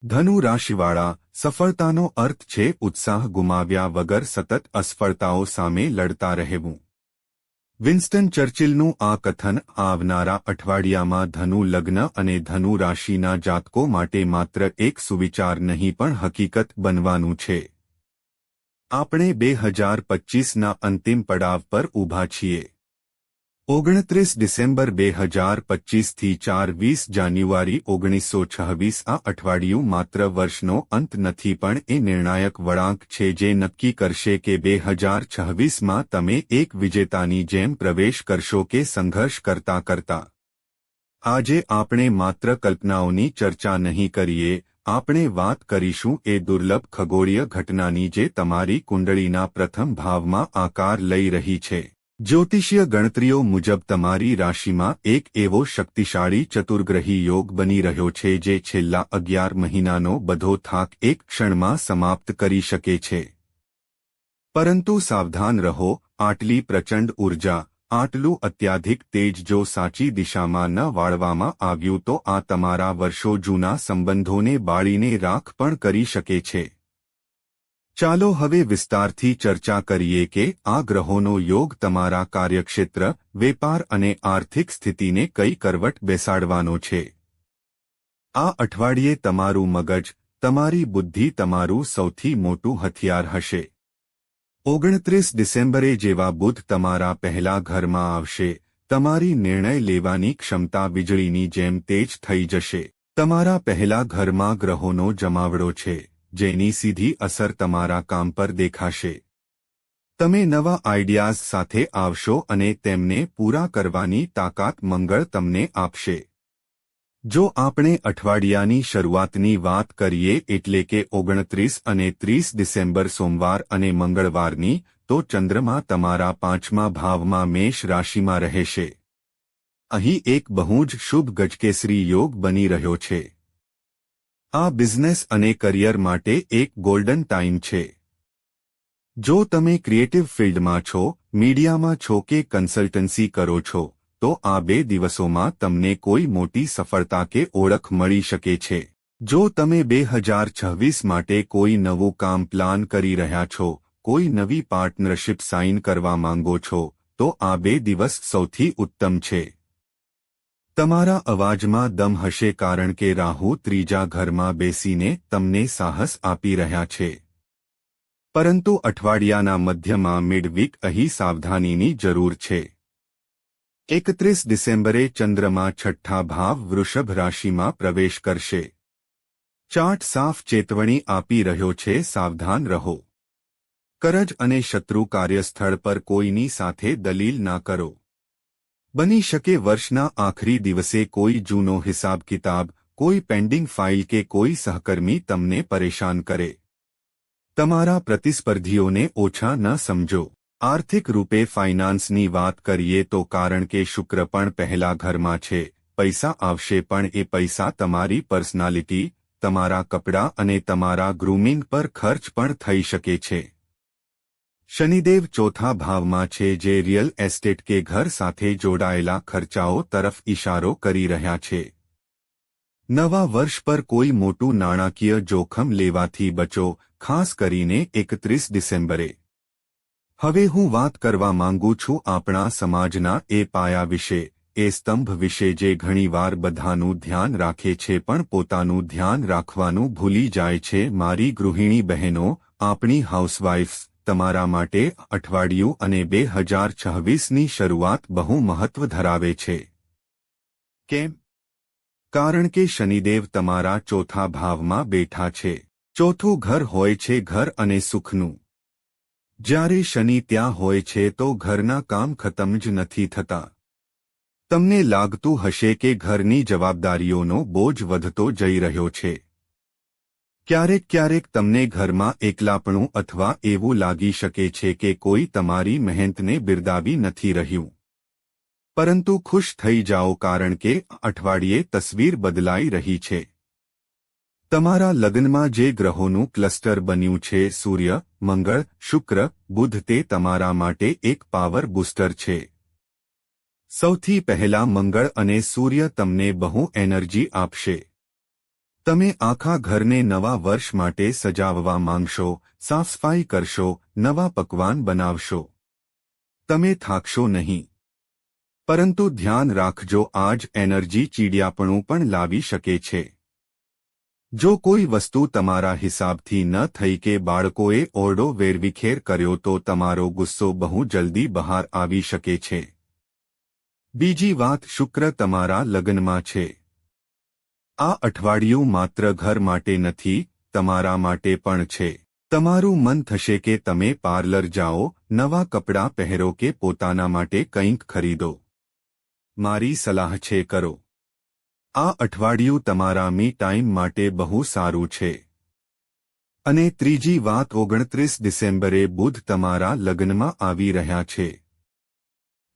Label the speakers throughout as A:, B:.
A: ધનુ રાશિવાળા સફળતાનો અર્થ છે ઉત્સાહ ગુમાવ્યા વગર સતત અસફળતાઓ સામે લડતા રહેવું. વિન્સ્ટન ચર્ચિલનું આ કથન આવનારા અઠવાડિયામાં ધનુ લગ્ન અને ધનુ રાશિના જાતકો માટે માત્ર એક સુવિચાર નહીં પણ હકીકત બનવાનું છે. આપણે 2025ના અંતિમ પડાવ પર ઊભા છીએ. 29 ડિસેમ્બર 2025 થી 20 જાન્યુઆરી 1926 આ અઠવાડિયું માત્ર વર્ષનો અંત નથી પણ એ નિર્ણાયક વળાંક છે જે નક્કી કરશે કે 2026માં તમે એક વિજેતાની જેમ પ્રવેશ કરશો કે સંઘર્ષ કરતા કરતા. આજે આપણે માત્ર કલ્પનાઓની ચર્ચા નહીં કરીએ, આપણે વાત કરીશું એ દુર્લભ ખગોળીય ઘટનાની જે તમારી કુંડળીના પ્રથમ ભાવમાં આકાર લઈ રહી છે. જ્યોતિષીય ગણતરીઓ મુજબ તમારી રાશિમાં એક એવો શક્તિશાળી ચતુર્ગ્રહી યોગ બની રહ્યો છે જે છેલ્લા 11 મહિનાનો બધો થાક એક ક્ષણમાં સમાપ્ત કરી શકે છે. પરંતુ સાવધાન રહો, આટલી પ્રચંડ ઊર્જા, આટલું અત્યાધિક તેજ જો સાચી દિશામાં ન વાળવામાં આવ્યું તો આ તમારા વર્ષો જૂના સંબંધોને બાળીને રાખ પણ કરી શકે છે. ચાલો હવે વિસ્તારથી ચર્ચા કરીએ કે આ ગ્રહોનો યોગ તમારા કાર્યક્ષેત્ર, વેપાર અને આર્થિક સ્થિતિને કઈ કરવટ બેસાડવાનો છે. આ અઠવાડિયે તમારું મગજ, તમારી બુદ્ધિ તમારું સૌથી મોટું હથિયાર હશે. 29 ડિસેમ્બરે જેવા બુધ તમારા પહેલા ઘરમાં આવશે, તમારી નિર્ણય લેવાની ક્ષમતા વીજળીની જેમ તેજ થઈ જશે. તમારા પહેલા ઘરમાં ગ્રહોનો જમાવડો છે, જેની સીધી અસર તમારા કામ પર દેખાશે. તમે નવા આઈડિયાઝ સાથે આવશો અને તેમને પૂરા કરવાની તાકાત મંગળ તમને આપશે. જો આપણે અઠવાડિયાની શરૂઆતની વાત કરીએ એટલે કે 29 અને 30 ડિસેમ્બર સોમવાર અને મંગળવારની, તો ચંદ્રમા તમારા 5મા ભાવમાં મેષ રાશિમાં રહેશે. અહીં એક બહુ જ શુભ ગજકેસરી યોગ બની રહ્યો છે. આ બિઝનેસ અને કરિયર માટે એક ગોલ્ડન ટાઈમ છે. જો તમે ક્રિએટિવ ફિલ્ડમાં છો, મીડિયામાં છો કે કન્સલ્ટન્સી કરો છો, તો આ 2 દિવસોમાં તમને કોઈ મોટી સફળતા કે ઓળખ મળી શકે છે. જો તમે 2026 માટે કોઈ નવું કામ પ્લાન કરી રહ્યા છો, કોઈ નવી પાર્ટનરશિપ સાઇન કરવા માંગો છો, તો આ 2 દિવસ સૌથી ઉત્તમ છે. તમારા અવાજમાં દમ હશે કારણ કે રાહુ ત્રીજા ઘરમાં બેસીને તમને સાહસ આપી રહ્યા છે. પરંતુ અઠવાડિયાના મધ્યમાં મિડવીક અહીં સાવધાનીની જરૂર છે. 31 ડિસેમ્બરે ચંદ્રમા છઠ્ઠા ભાવ વૃષભ રાશિમાં પ્રવેશ કરશે. ચાર્ટ સાફ ચેતવણી આપી રહ્યો છે, સાવધાન રહો. કરજ અને શત્રુ કાર્યસ્થળ પર કોઈની સાથે દલીલ ના કરો. બની શકે વર્ષના આખરી દિવસે કોઈ જૂનો હિસાબ કિતાબ, કોઈ પેન્ડિંગ ફાઇલ કે કોઈ સહકર્મી તમને પરેશાન કરે. તમારા પ્રતિસ્પર્ધીઓને ઓછા ન સમજો. આર્થિક રૂપે ફાઇનાન્સની વાત કરીએ તો કારણ કે શુક્ર પણ પહેલા ઘરમાં છે, પૈસા આવશે પણ એ પૈસા તમારી પર્સનાલિટી, તમારા કપડાં અને તમારા ગ્રૂમિંગ પર ખર્ચ પણ થઈ શકે છે. શનિદેવ ચોથા ભાવમાં છે જે રિયલ એસ્ટેટ કે ઘર સાથે જોડાયેલા ખર્ચાઓ તરફ ઇશારો કરી રહ્યા છે. નવા વર્ષ પર કોઈ મોટું નાણાકીય જોખમ લેવાથી બચો, ખાસ કરીને 31 ડિસેમ્બરે. હવે હું વાત કરવા માંગુ છું આપણા સમાજના એ પાયા વિશે, એ સ્તંભ વિશે જે ઘણીવાર બધાનું ધ્યાન રાખે છે પણ પોતાનું ધ્યાન રાખવાનું ભૂલી જાય છે. મારી ગૃહિણી બહેનો, આપણી હાઉસવાઇફ્સ, તમારા માટે અઠવાડિયું અને 2026ની શરૂઆત બહુ મહત્વ ધરાવે છે. કેમ? કારણ કે શનિદેવ તમારા ચોથા ભાવમાં બેઠા છે. ચોથું ઘર હોય છે ઘર અને સુખનું. જ્યારે શનિ ત્યાં હોય છે તો ઘરના કામ ખતમ જ નથી થતા. તમને લાગતું હશે કે ઘરની જવાબદારીઓનો બોજ વધતો જઈ રહ્યો છે. ક્યારેક તમને ઘરમાં એકલાપણું અથવા એવું લાગી શકે છે કે કોઈ તમારી મહેનતને બિરદાવી નથી રહ્યું. પરંતુ ખુશ થઈ જાઓ કારણ કે અઠવાડિયે તસવીર બદલાઈ રહી છે. તમારા લગ્નમાં જે ગ્રહોનું ક્લસ્ટર બન્યું છે સૂર્ય, મંગળ, શુક્ર, બુધ તે તમારા માટે એક પાવર બૂસ્ટર છે. સૌથી પહેલા મંગળ અને સૂર્ય તમને બહુ એનર્જી આપશે. તમે આખા ઘરને નવા વર્ષ માટે સજાવવા માંગશો, સાફસફાઈ કરશો, નવા પકવાન બનાવશો. તમે થાકશો નહીં. પરંતુ ધ્યાન રાખજો, આ જ એનર્જી ચીડિયાપણું પણ લાવી શકે છે. જો કોઈ વસ્તુ તમારા હિસાબથી ન થઈ કે બાળકોએ ઓરડો વેરવિખેર કર્યો તો તમારો ગુસ્સો બહુ જલ્દી બહાર આવી શકે છે. બીજી વાત, શુક્ર તમારા લગ્નમાં છે. આ અઠવાડિયું માત્ર ઘર માટે નથી, તમારા માટે પણ છે. તમારું મન થશે કે તમે પાર્લર જાઓ, નવા કપડાં પહેરો કે પોતાના માટે કંઈક ખરીદો. મારી સલાહ છે, કરો. આ અઠવાડિયું તમારા મી ટાઈમ માટે બહુ સારું છે. અને ત્રીજી વાત, 29 ડિસેમ્બરે બુધ તમારા લગ્નમાં આવી રહ્યા છે.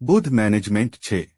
A: બુધ મેનેજમેન્ટ છે.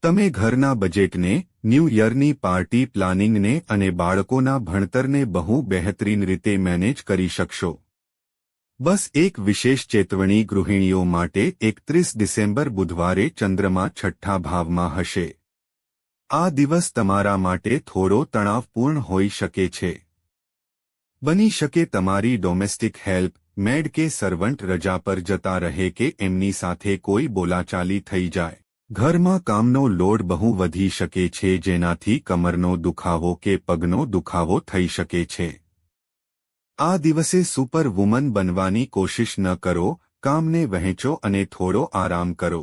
A: તમે ઘરના બજેટને, ન્યૂ યરની પાર્ટી પ્લાનિંગને અને બાળકોના ભણતરને બહુ બહેતરીન રીતે મેનેજ કરી શકશો. બસ એક વિશેષ ચેતવણી ગૃહિણીઓ માટે, 31 ડિસેમ્બર બુધવારે ચંદ્રમા છઠ્ઠા ભાવમાં હશે. આ દિવસ તમારા માટે થોડો તણાવપૂર્ણ હોઈ શકે છે. બની શકે તમારી ડોમેસ્ટિક હેલ્પ, મેડ કે સર્વન્ટ રજા પર જતા રહે કે એમની સાથે કોઈ બોલાચાલી થઈ જાય. ઘરમાં કામનો લોડ બહુ વધી શકે છે, જેનાથી કમરનો દુખાવો કે પગનો દુખાવો થઈ શકે છે. આ દિવસે સુપર વુમન બનવાની કોશિશ ન કરો, કામને વહેંચો અને થોડો આરામ કરો.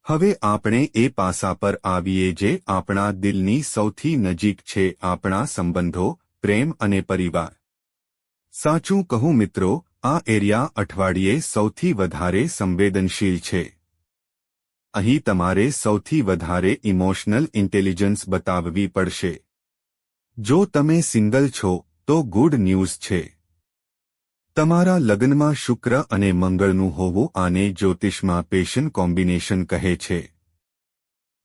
A: હવે આપણે એ પાસા પર આવીએ જે આપણા દિલની સૌથી નજીક છે, આપણા સંબંધો, પ્રેમ અને પરિવાર. સાચું કહું મિત્રો, આ એરિયા અઠવાડિયે સૌથી વધારે સંવેદનશીલ છે. અહીં તમારે સૌથી વધારે ઇમોશનલ ઇન્ટેલિજન્સ બતાવવી પડશે. જો તમે સિંગલ છો તો ગુડ ન્યૂઝ છે. તમારા લગ્નમાં શુક્ર અને મંગળનું હોવું આને જ્યોતિષમાં પેશન કોમ્બિનેશન કહે છે.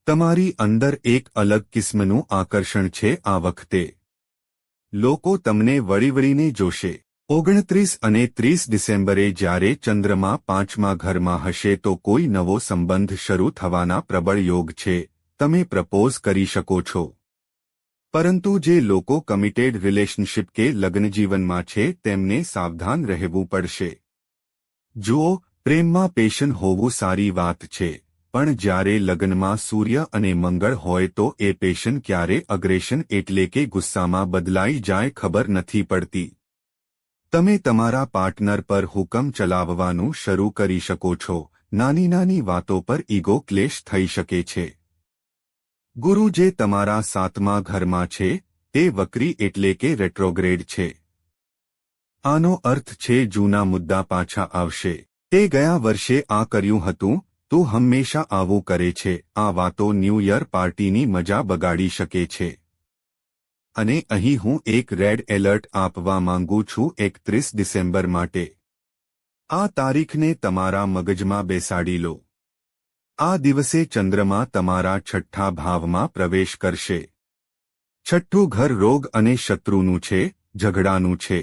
A: તમારી અંદર એક અલગ કિસ્મનું આકર્ષણ છે આ વખતે. લોકો તમને વળીને જોશે. 29 અને 30 ડિસેમ્બરે જ્યારે ચંદ્રમા પાંચમા ઘરમાં હશે તો કોઈ નવો સંબંધ શરૂ થવાના પ્રબળ યોગ છે. તમે પ્રપોઝ કરી શકો છો. પરંતુ જે લોકો કમિટેડ રિલેશનશિપ કે લગ્નજીવનમાં છે તેમને સાવધાન રહેવું પડશે. જુઓ, પ્રેમમાં પેશન હોવું સારી વાત છે, પણ જ્યારે લગ્નમાં સૂર્ય અને મંગળ હોય તો એ પેશન ક્યારે અગ્રેશન એટલે કે ગુસ્સામાં બદલાઈ જાય ખબર નથી પડતી. તમે તમારા પાર્ટનર પર હુકમ ચલાવવાનું શરૂ કરી શકો છો. નાની નાની વાતો પર ઈગો ક્લેશ થઈ શકે છે. ગુરુ જે તમારા 7મા ઘરમાં છે તે વક્રી એટલે કે રેટ્રોગ્રેડ છે. આનો અર્થ છે જૂના મુદ્દા પાછા આવશે. તે ગયા વર્ષે આ કર્યું હતું, તું હંમેશા આવું કરે છે. આ વાતો ન્યૂ યર પાર્ટીની મજા બગાડી શકે છે. અને અહીં હું એક રેડ એલર્ટ આપવા માંગુ છું 31 ડિસેમ્બર માટે. આ તારીખને તમારા મગજમાં બેસાડી લો. આ દિવસે ચંદ્રમા તમારા છઠ્ઠા ભાવમાં પ્રવેશ કરશે. છઠ્ઠું ઘર રોગ અને શત્રુનું છે, ઝઘડાનું છે.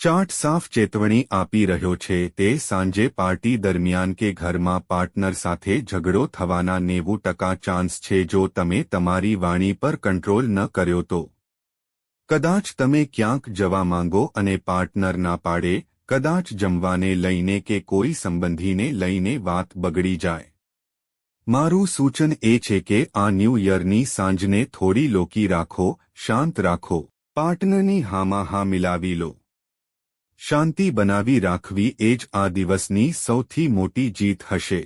A: ચાર્ટ સાફ ચેતવણી આપી રહ્યો છે. તે સાંજે પાર્ટી દરમિયાન કે ઘરમાં પાર્ટનર સાથે ઝઘડો થવાના 90% ચાન્સ છે જો તમે તમારી વાણી પર કંટ્રોલ ન કર્યો તો. કદાચ તમે ક્યાંક જવા માંગો અને પાર્ટનર ના પાડે, કદાચ જમવાને લઈને કે કોઈ સંબંધીને લઈને વાત બગડી જાય. મારું સૂચન એ છે કે આ ન્યૂ યરની સાંજને થોડી લોકી રાખો, શાંત રાખો. પાર્ટનરની હામાં હા મિલાવી લો. શાંતિ બનાવી રાખવી એ જ આ દિવસની સૌથી મોટી જીત હશે.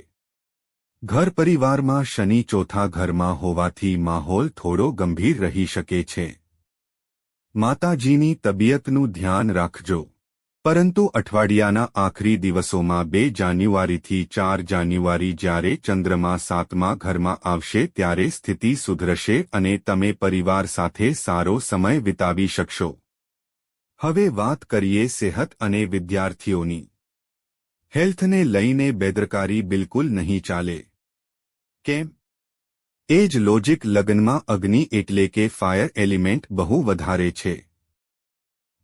A: ઘર પરિવારમાં શનિ ચોથા ઘરમાં હોવાથી માહોલ થોડો ગંભીર રહી શકે છે. માતાજીની તબિયતનું ધ્યાન રાખજો. પરંતુ અઠવાડિયાના આખરી દિવસોમાં 2 જાન્યુઆરીથી 4 જાન્યુઆરી જ્યારે ચંદ્રમા 7મા ઘરમાં આવશે ત્યારે સ્થિતિ સુધરશે અને તમે પરિવાર સાથે સારો સમય વિતાવી શકશો. હવે વાત કરીએ સેહત અને વિદ્યાર્થીઓની. હેલ્થને લઈને બેદરકારી બિલકુલ નહીં ચાલે. કેમ? એ જ લોજિક, લગ્નમાં અગ્નિ એટલે કે ફાયર એલિમેન્ટ બહુ વધારે છે.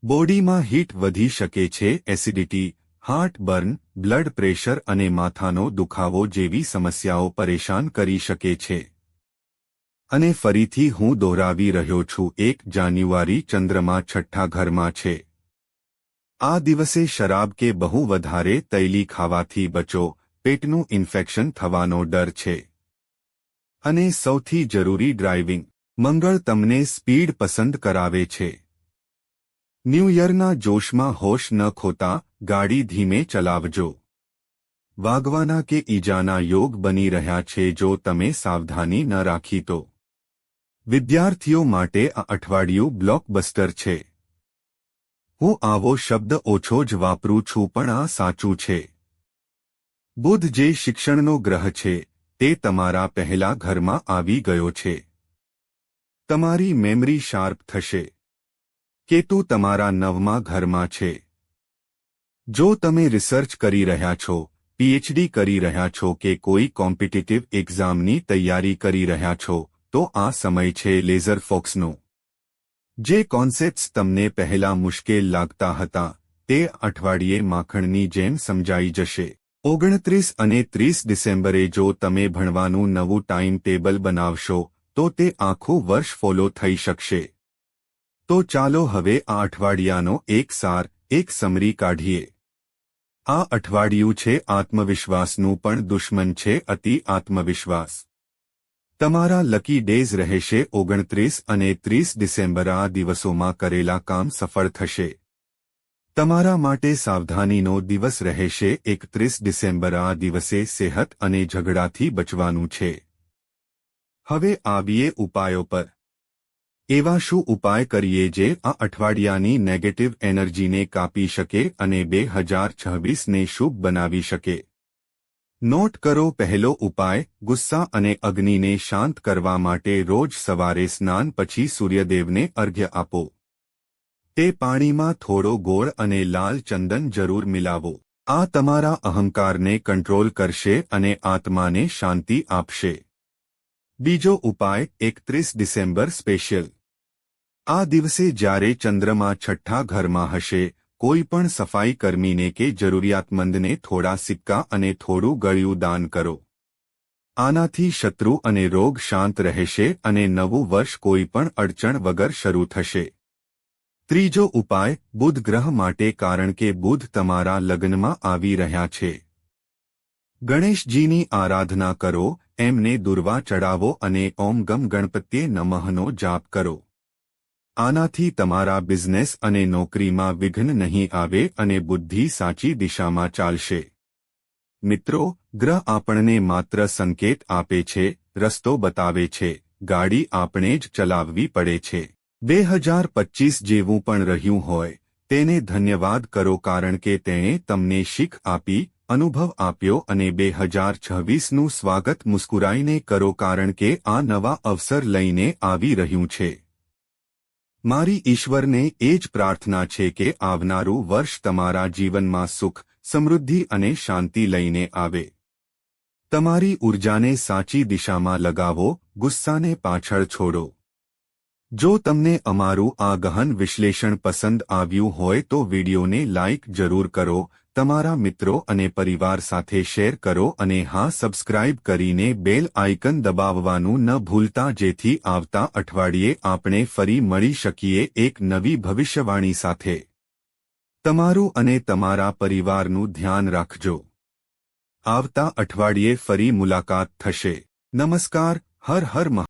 A: બોડીમાં હીટ વધી શકે છે. Acidity, heartburn, blood pressure અને માથાનો દુખાવો જેવી સમસ્યાઓ પરેશાન કરી શકે છે. અને ફરીથી હું દોહરાવી રહ્યો છું, 1 જાન્યુઆરી ચંદ્રમા છઠ્ઠા ઘરમાં છે. આ દિવસે શરાબ કે બહુ વધારે તૈલી ખાવાથી બચો, પેટનું ઇન્ફેક્શન થવાનો ડર છે. અને સૌથી જરૂરી ડ્રાઇવિંગ. મંગળ તમને સ્પીડ પસંદ કરાવે છે. ન્યૂ યરના જોશમાં હોશ ન ખોતા ગાડી ધીમે ચલાવજો. વાગવાના કે ઈજાના યોગ બની રહ્યા છે જો તમે સાવધાની ન રાખી તો. વિદ્યાર્થીઓ માટે આ અઠવાડિયું બ્લોકબસ્ટર છે. હું આવો શબ્દ ઓછો જ વાપરું છું પણ આ સાચું છે. બુધ જે શિક્ષણનો ગ્રહ છે તે તમારા પહેલા ઘરમાં આવી ગયો છે. તમારી મેમરી શાર્પ થશે. કેતુ તમારા 9મા ઘરમાં છે. જો તમે રિસર્ચ કરી રહ્યા છો, પીએચડી કરી રહ્યા છો કે કોઈ કોમ્પિટિટિવ એક્ઝામની તૈયારી કરી રહ્યા છો, તો આ સમય છે લેઝર ફોકસનો. જે કોન્સેપ્ટ્સ તમને પહેલા મુશ્કેલ લાગતા હતા તે અઠવાડિયે માખણની જેમ સમજાઈ જશે. 29 અને 30 ડિસેમ્બરે જો તમે ભણવાનું નવું ટાઈમ ટેબલ બનાવશો તો તે આખું વર્ષ ફોલો થઈ શકશે. તો ચાલો હવે આ અઠવાડિયાનો એક સમરી કાઢીએ. આ અઠવાડિયું છે આત્મવિશ્વાસનું પણ દુશ્મન છે અતિ આત્મવિશ્વાસ. તમારા લકી ડેઝ રહેશે 29 અને 30 ડિસેમ્બર. આ દિવસોમાં કરેલા કામ સફળ થશે. તમારા માટે સાવધાનીનો દિવસ રહેશે 31 ડિસેમ્બર. આ દિવસે સેહત અને ઝઘડાથી બચવાનું છે. હવે આવીએ ઉપાયો પર. એવા શું ઉપાય કરીએ જે આ અઠવાડિયાની નેગેટિવ એનર્જીને કાપી શકે અને 2026ને શુભ બનાવી શકે? નોટ કરો. પહેલો ઉપાય, ગુસ્સા અને અગ્નિને શાંત કરવા માટે રોજ સવારે સ્નાન પછી સૂર્યદેવને અર્ઘ્ય આપો. તે પાણીમાં થોડો ગોળ અને લાલ ચંદન જરૂર મિલાવો. આ તમારા અહંકારને કંટ્રોલ કરશે અને આત્માને શાંતિ આપશે. બીજો ઉપાય, 31 ડિસેમ્બર સ્પેશિયલ. આ દિવસે જ્યારે ચંદ્રમા છઠ્ઠા ઘરમાં હશે, કોઈ પણ સફાઈ કર્મીને કે જરૂરિયાતમંદને થોડા સિક્કા અને થોડું ગળ્યું દાન કરો. આનાથી શત્રુ અને રોગ શાંત રહેશે અને નવું વર્ષ કોઈ પણ અડચણ વગર શરૂ થશે. ત્રીજો ઉપાય, બુધ ગ્રહ માટે, કારણ કે બુધ તમારા લગ્નમાં આવી રહ્યા છે. ગણેશજીની આરાધના કરો, એમને દુર્વા ચડાવો અને ઓમ ગમ ગણપત્યે નમઃનો જાપ કરો. આનાથી તમારા બિઝનેસ અને નોકરીમાં વિઘ્ન નહીં આવે અને બુદ્ધિ સાચી દિશામાં ચાલશે. મિત્રો, ગ્રહ આપણને માત્ર સંકેત આપે છે, રસ્તો બતાવે છે, ગાડી આપણે જ ચલાવવી પડે છે. 2025 જેવું પણ રહ્યું હોય તેને ધન્યવાદ કરો કારણ કે તેણે તમને શીખ આપી, અનુભવ આપ્યો અને 2026નું સ્વાગત મુસ્કુરાઈને કરો કારણ કે આ નવા અવસર લઈને આવી રહ્યું છે. મારી ઈશ્વરને એ જ પ્રાર્થના છે કે આવનારું વર્ષ તમારા જીવનમાં સુખ, સમૃદ્ધિ અને શાંતિ લઈને આવે. તમારી ઊર્જાને સાચી દિશામાં લગાવો, ગુસ્સાને પાછળ છોડો. જો તમને અમારું આ ગહન વિશ્લેષણ પસંદ આવ્યું હોય તો વિડીયોને લાઇક જરૂર કરો, તમારા મિત્રો અને પરિવાર સાથે શેર કરો અને હા, સબસ્ક્રાઇબ કરીને બેલ આઇકન દબાવવાનું ન ભૂલતા જેથી આવતા અઠવાડિયે આપણે ફરી મળી શકીએ એક નવી ભવિષ્યવાણી સાથે. તમારું અને તમારા પરિવારનું ધ્યાન રાખજો. આવતા અઠવાડિયે ફરી મુલાકાત થશે. નમસ્કાર. હર હર મહાદેવ.